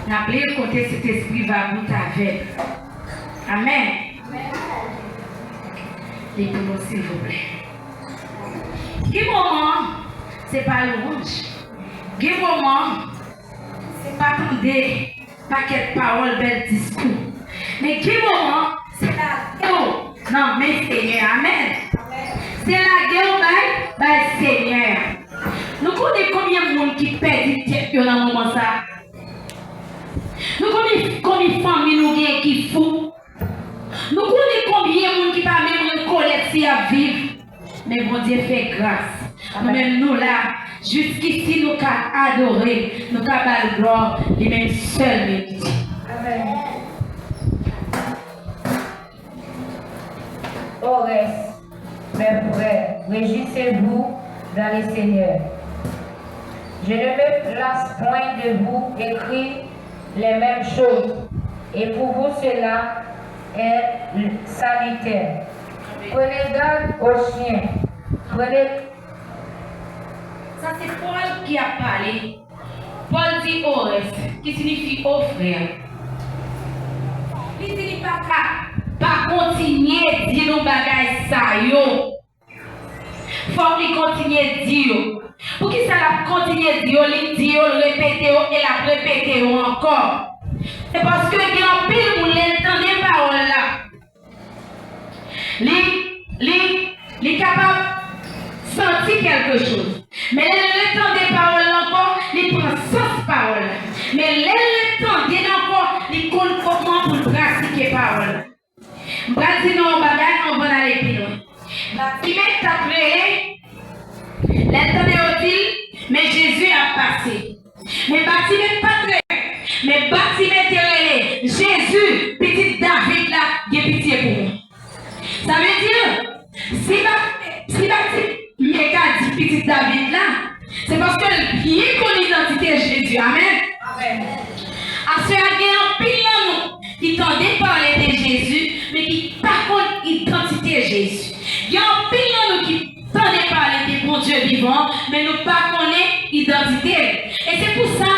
N'appelez le côté cet esprit va vous avec. Amen. Les pour nous, s'il vous plaît. Quel moment, c'est pas louange. Quel moment, c'est pas attendre paquet de paroles, bel discours. Mais quel moment, c'est la guerre. Non, mais Seigneur. Amen. C'est la guerre by Seigneur. Nous connaissons combien de monde qui perd du tête dans le moment ça. Nous connaissons combien de familles nous gagnent qui fou. Nous connaissons combien de monde qui pas même reconnaître à vivre. Mais bon Dieu fait grâce. Nous-mêmes nous là, jusqu'ici nous avons adoré, nous avons la gloire, les mêmes seuls mérites. Amen. Au reste, mes frères, réjouissez-vous dans le Seigneur. Je ne me lasse point de vous écrire les mêmes choses, et pour vous cela est salutaire. Prenez garde aux chiens. Ça c'est Paul qui a parlé. Paul dit au reste, qui signifie au frère. Il dit pas continuer à dire nos bagages ça yo. Faut qu'il continue à dire. Pour qui ça la continue à dire, il dit, répéter et la répéter encore. C'est parce que il y a un pile où l'entend des paroles là. Il est capable de sentir quelque chose. Mais l'entend des paroles encore, il prend 100 paroles. Mais l'entend des encore, il compte comment pour pratiquer paroles. Je vais dire non, on va aller plus loin. Il met après. L'entendez-il, mais Jésus a passé. Mais bâtiment pas très. Mais bâtiment terrelé. Jésus, petit David là, il a pitié pour moi. Ça veut dire, si bâtiment dit petit David là, c'est parce que bien qu'on l'identité de Jésus. Amen. Amen. À ce moment-là, qui tendait parler de Jésus, mais qui par contre l'identité de Jésus. Il y a un pile qui tendait parler de bon Dieu vivant, mais nous pas connaît l'identité. Et c'est pour ça,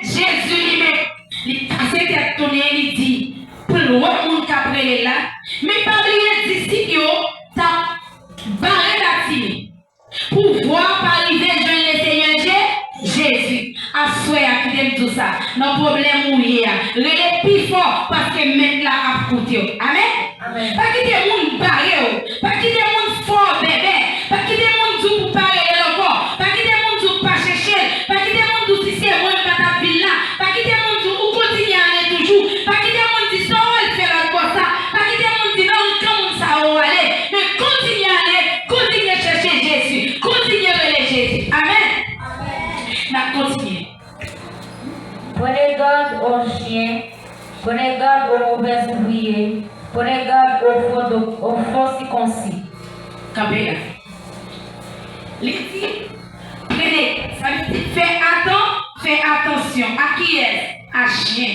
Jésus lui-même, il s'est tourné, il dit, pour le monde qui a pris là, mais pas oublier d'ici, t'as barré la tine. Pour voir par arriver le Seigneur Jésus. À souhait à qui tout ça. Nos problèmes mourir. Le plus fort parce que maintenant à côté. Amen. Amen. Pas quitter le monde barré. Pas quitter le monde fort bébé. Pas quitter le monde pour parler le corps. Pas quitter le monde pour pas chercher. Pas quitter le monde si c'est moi pas ta ville là. Pas quitter le monde pour continuer à aller toujours. Pas quitter le monde dit ça elle fait la quoi ça. Pas quitter le monde dit non comment ça va aller. Mais continuez à aller. Continuez à chercher Jésus. Continuez à aller Jésus. Amen. Amen. Continuez. Prenez garde aux chiens, prenez garde aux mauvais ouvriers, prenez garde aux faux circoncis. Campé là. Les prenez, ça veut dire fais attention. À qui est? À chien.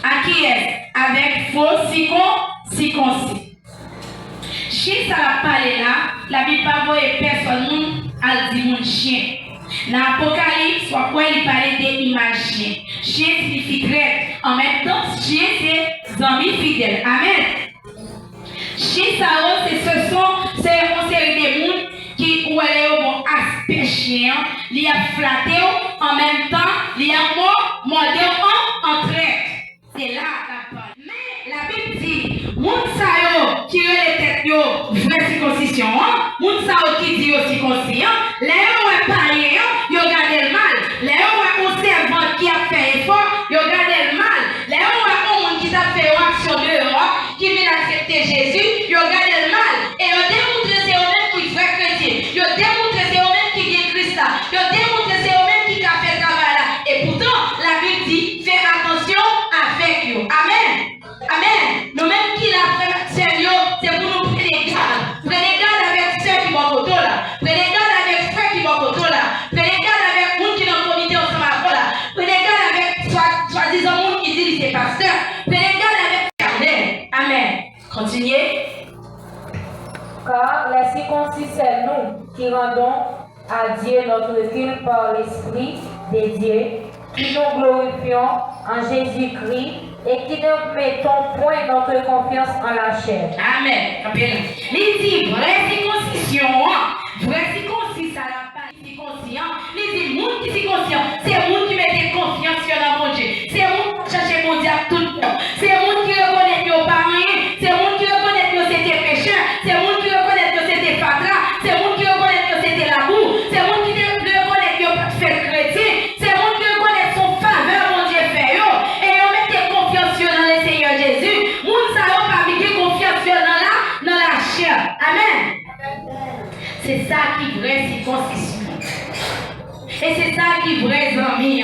À qui est? Avec faux circoncis. Chien, ça va parler là, la Bible pas voir personne à dire mon chien. Dans l'Apocalypse, soit quoi il parlait d'image chien. Chien signifie traite. En même temps, chien c'est amis fidèles. Amen. Chien ça c'est une série de monde qui ou elle est au aspect chien, il a flatté en même temps, il a mordé en traite. C'est là la parole. Mais la Bible dit, moun sa yo qui les têtes yo vraie circoncision, moun sa yo qui dit aussi circoncision, les yo est parié yo gardé le mal, les yo est un servant qui a fait effort, yo gardé le mal, les yo est un monde qui a fait action dehors, qui vient accepter Jésus, yo gardé le mal, et yo démontré c'est eux mêmes qui vrai chrétien, yo démontré c'est eux mêmes qui vient Christ là, yo démontré c'est eux mêmes qui a fait travail là, et pourtant la Bible dit fais attention avec eux. Amen. Amen. Nous-mêmes qui l'a fait sérieux, c'est pour nous prenez garde. Prenez garde avec ceux qui vont côté là. Prenez garde avec frères qui vont côté là. Prenez garde avec nous qui dans le comité ensemble à là. Prenez garde avec soi-disant monde qui dit c'est pasteur. Prenez garde avec Carnet. Amen. Continuez. Car les circoncis, c'est nous qui rendons à Dieu notre culte par l'Esprit de Dieu, qui nous glorifions en Jésus-Christ et qui ne mettons point notre confiance en la chair. Amen. Il dit vraie circoncision, vraie circoncision, ça n'a pas circoncision. Il dit monde qui circoncision, c'est monde qui met confiance sur mon Dieu. C'est monde qui cherche mon Dieu à tout le temps. C'est monde qui reconnaît que pas rien. C'est monde qui reconnaît que c'était pécheur. C'est monde qui reconnaît que c'était fatra. C'est monde qui reconnaît que c'était la boue. C'est monde qui reconnaît que fait chrétien. C'est monde qui reconnaît son faveur, mon Dieu fait yo. Et on met confiance dans le Seigneur Jésus. Moun ça va pas mettre confiance dans la chair. Amen. C'est ça qui est vraie circoncision. Et c'est ça qui est vrai ami.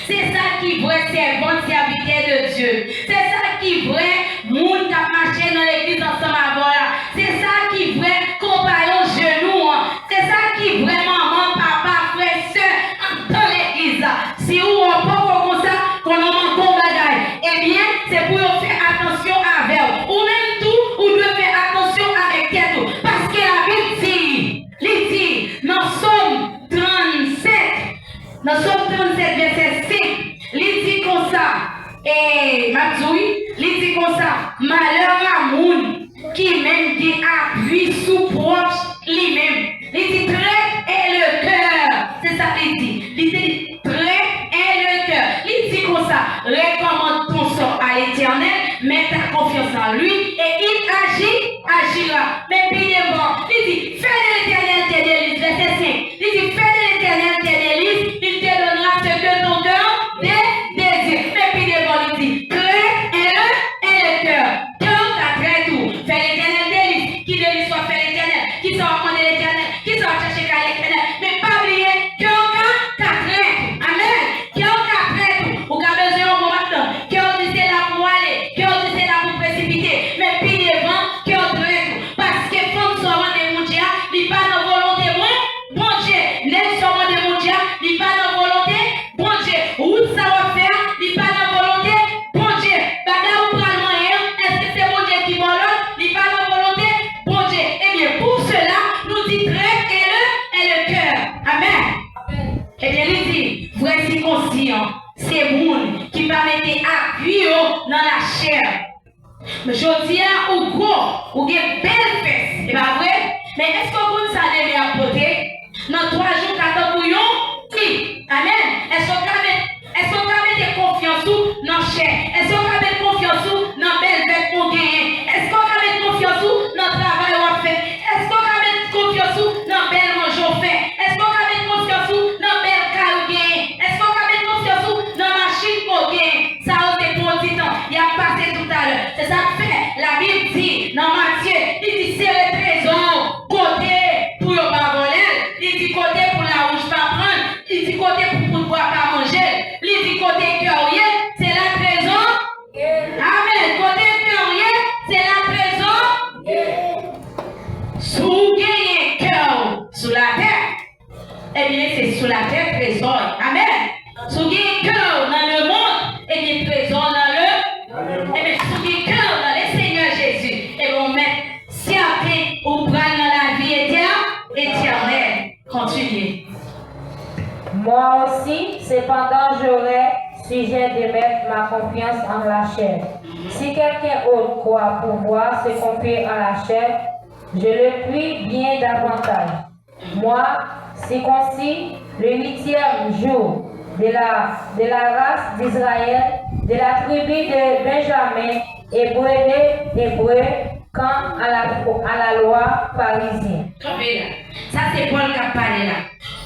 C'est ça qui est vrai servant serviteur de Dieu. C'est ça qui est vrai monde qui a marché dans l'église ensemble avant là. C'est ça qui est vrai compagnon genou. C'est ça qui est vrai maman, papa, frère, soeur dans l'église. Si on n'a pas comme ça, qu'on a un bon bagage, eh bien, c'est pour faire attention avec eux. Ou même tout, ou doit faire attention avec elle. Parce que la Bible dit, dans Somme 37, dans Somme 37, verset 5, il dit comme ça, et Mathieu, il dit comme ça, malheur à moun qui même qui appuie sous propre lui-même. Il dit trait est le cœur. C'est ça qu'il dit. Il dit trait est le cœur. Il dit comme ça, recommande ton sort à l'Éternel, mets ta confiance en lui et il agira. Mais puis il dit, fais de l'Éternel tes délices. Verset 5. Il dit, fais de l'Éternel tes délices, il te donnera ce que ton cœur désire. Mais puis il dit, trait est le cœur. Cœur t'as trait tout. Fais l'Éternel délice. Qui délice soit fait l'Éternel. Qui soit recommandé l'Éternel. Qui soit cherché qu'à l'Éternel. Mais pas oublier, cœur t'as trait tout. Amen. Cœur t'as trait tout. Ou qu'a besoin au moment maintenant. Cœur dit c'est là pour aller. Cœur dit c'est là pour précipiter. Mais puis devant, cœur trait tout. Parce que faut que soit des mon Dieu, il pas dans volonté bon Dieu. N'est soit des mon Dieu, il pas dans volonté bon Dieu. Où ça va faire, il pas dans volonté bon Dieu. Bagarre ou pral moyen, est-ce que c'est bon Dieu qui volonte, il pas dans volonté bon Dieu. Eh bien pour cela, nous dit très et le cœur. Amen. Eh bien il dit, vrai circoncision, c'est moun qui va mettre appui dans la chair. Mais je dis à ou gros, ou une belle fesse, c'est pas vrai? Mais est-ce que vous savez à côté? Dans 3 jours, 4 bouillons? Oui. Amen. Est-ce qu'on va mettre confiance dans la chair? Est-ce qu'on va mettre confiance dans belle bête qu'on gagne? Est-ce qu'on va mettre confiance dans le travail qu'on fait? Est-ce qu'on va mettre confiance dans belle manger qu'on fait? Est-ce qu'on va mettre confiance dans belle car qu'on gagne? Est-ce qu'on va mettre confiance dans la machine qu'on gagne? Ça a été pour un petit temps. Il a passé tout à l'heure. C'est ça que fait. La Bible dit dans Matthieu, il dit c'est le trésor côté pour ne pas voler. Il dit côté pour la rouge pas prendre. Il dit côté pour ne pas manger. Il dit côté cœurier, c'est la trésor. Amen. Côté cœurier, c'est la trésor. Sous gagner cœur sous la terre, eh bien c'est sous la terre trésor. Amen. Sous gagner cœur dans le monde, eh bien trésor dans le. Eh bien sous gagner cœur dans le Seigneur Jésus, et on met certain ou prendre dans la vie éternelle. Continuez. Moi aussi, cependant, j'aurai sujet de mettre ma confiance en la chair. Si quelqu'un autre croit pouvoir se confier en la chair, je le prie bien davantage. Moi, circoncis le 8e jour de la race d'Israël, de la tribu de Benjamin, hébreu, quand à la loi pharisienne. Ça c'est Paul qui a parlé là.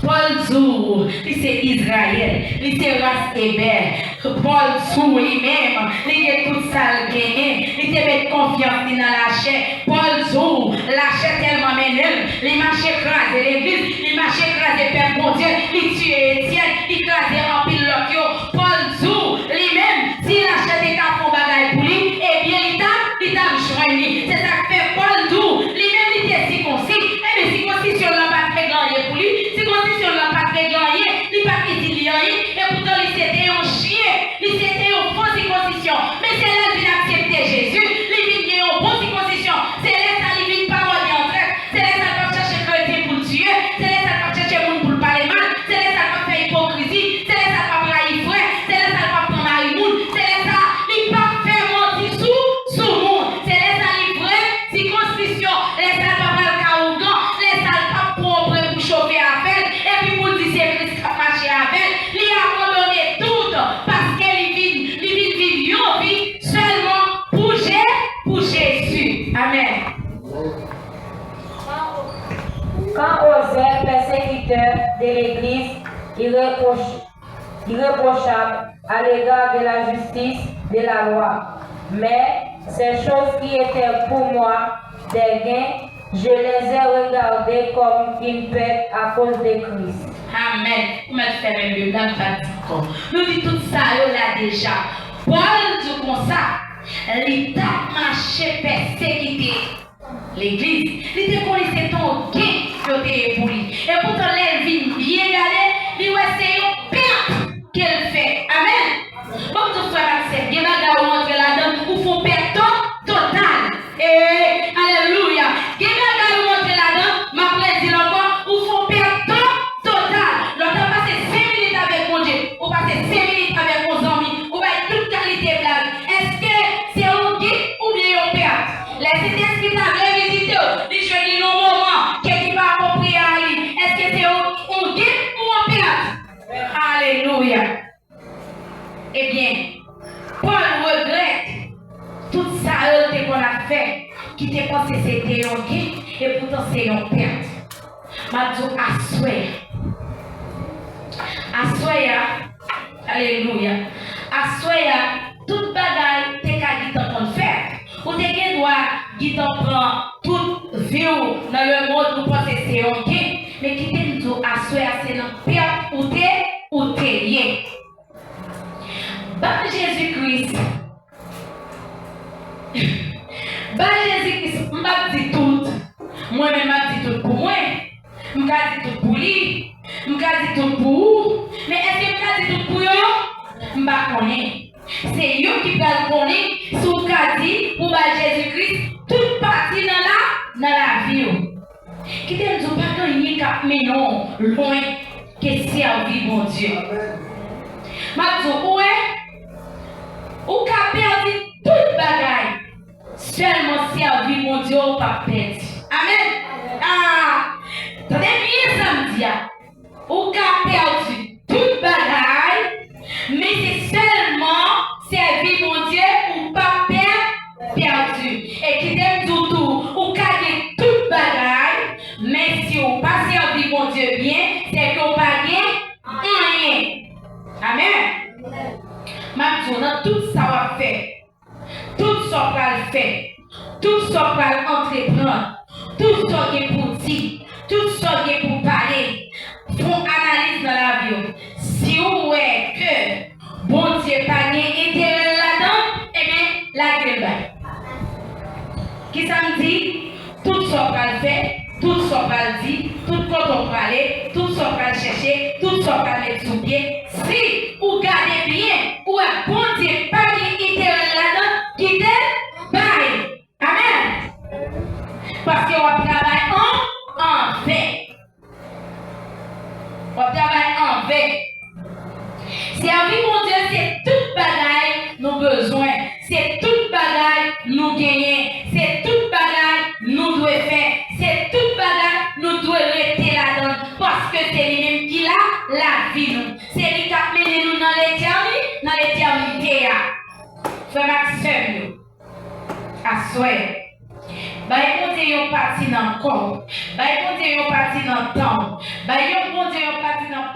Paul Zou, c'est Israël, c'est race hébreu. Paul Zou lui-même, il est tout ça gagné, il te met confiance dans la chair. Paul Zou, la chair tellement ménelle, il marche écraser l'église, il marche écraser Père mon Dieu, il tue Étienne, il écrase en pile l'occhio. Paul Zou lui-même, si la chair est à fond bagaille pour lui, eh bien il t'a joigné. C'est ça que fait Paul Zou, lui-même il était circoncis, et bien circoncision n'a pas très grand pour lui, circoncision n'a pas très grand, il n'a pas dit rien, et pourtant il s'était un chien, il s'était une bonne circoncision. Mais c'est là qu'il a accepté Jésus, il vient une bonne circoncision, c'est là qu'il vient pas en traite, c'est là qu'il va chercher chrétien pour Dieu, c'est là qu'il va chercher mon irréprochable à l'égard de la justice de la loi. Mais ces choses qui étaient pour moi des gains, je les ai regardées comme une perte à cause de Christ. Amen. Comment faire un mieux dans le nous dit tout ça là déjà. Paul dit comme ça, l'État marché persécuté. L'église, il te connaissait ton gain que tu es pour lui. Et pourtant, les vies bien gardées, il va essayer de perdre qu'elle fait. Amen. Comme tu frère Axel, il y a un rentrer là-dedans où faut perdre total. Et alléluia. Il y a un rentrer là-dedans, ma plaisir encore, où faut perdre total. L'autre passe 5 minutes avec mon Dieu, ou passe 5 minutes avec vos amis, ou avec toute qualité blague. Est-ce que c'est un guide ou bien un perte? Les idées qui t'avaient visité, les choisis nos moments, qui va approprier à lui. Est-ce que c'est un guide ou un perte? Alléluia. Eh bien, Paul regrette tout ça qu'on a fait, qui t'est pensé c'était un guide, et pourtant c'est un perte. Ma Dieu, assoya, alléluia, assoya, toute bagaille, t'es qu'à dire qu'on fait. Ou t'es qu'à droit, qui t'en prend toute vie dans le monde, nous pensons que c'est un guide, mais qui t'es nous assoya, c'est une perte ou t'es lié. Bah Jésus-Christ, m'a dit tout, moi-même m'a dit tout pour moi, m'a dit tout pour lui, m'a dit tout pour vous, mais est-ce que m'a dit tout pour eux? M'a connaît. C'est eux qui va connaître ce qu'a dit pour Jésus-Christ, toute partie dans la vie. Qui t'aime dire pas gagner cap mais non, loin que servir mon Dieu. M'a dit ouais, ou qu'a perdu toute bagaille. Seulement servir mon Dieu ou pas perdre. Amen. Ah, t'as bien samedi. Ou qu'a perdu toute bagaille, mais c'est seulement servir mon Dieu ou pas perdu. Et qui t'aime tout, ou qu'a gagné toute bagaille, mais si on pas servir mon Dieu bien, c'est qu'on pas gagné rien. Amen. Maintenant, tout ça va faire. Tout ça va le faire, tout ça va entreprendre, tout ça est pour dire, tout ça est pour parler, pour analyse dans la vie. Si vous voyez que bon Dieu pas intérêt là-dedans, eh bien, la gueule va. Qui ça me dit? Tout ça va le faire, tout ça va le dire, tout quand on va aller, tout ça va le chercher, tout ça va mettre sous pied. Si vous gardez bien, ou un bon Dieu pas intérêt là-dedans, qui t'aide, bye. Amen. Parce qu'on travaille en fait. On travaille en fait. Servir mon Dieu, c'est toute bagaille nos besoins. C'est toute bagaille nous gagner. C'est toute bagaille nous devons faire. C'est toute bagaille nous devons rester là-dedans. Parce que c'est lui-même qui a la vie. C'est lui qui a mené nous dans l'éternité. Frère Maxime, assoyez. Bah, écoutez, yon parti dans le corps. Bah, écoutez, yon parti dans le temps. Bah, écoutez, yon parti dans le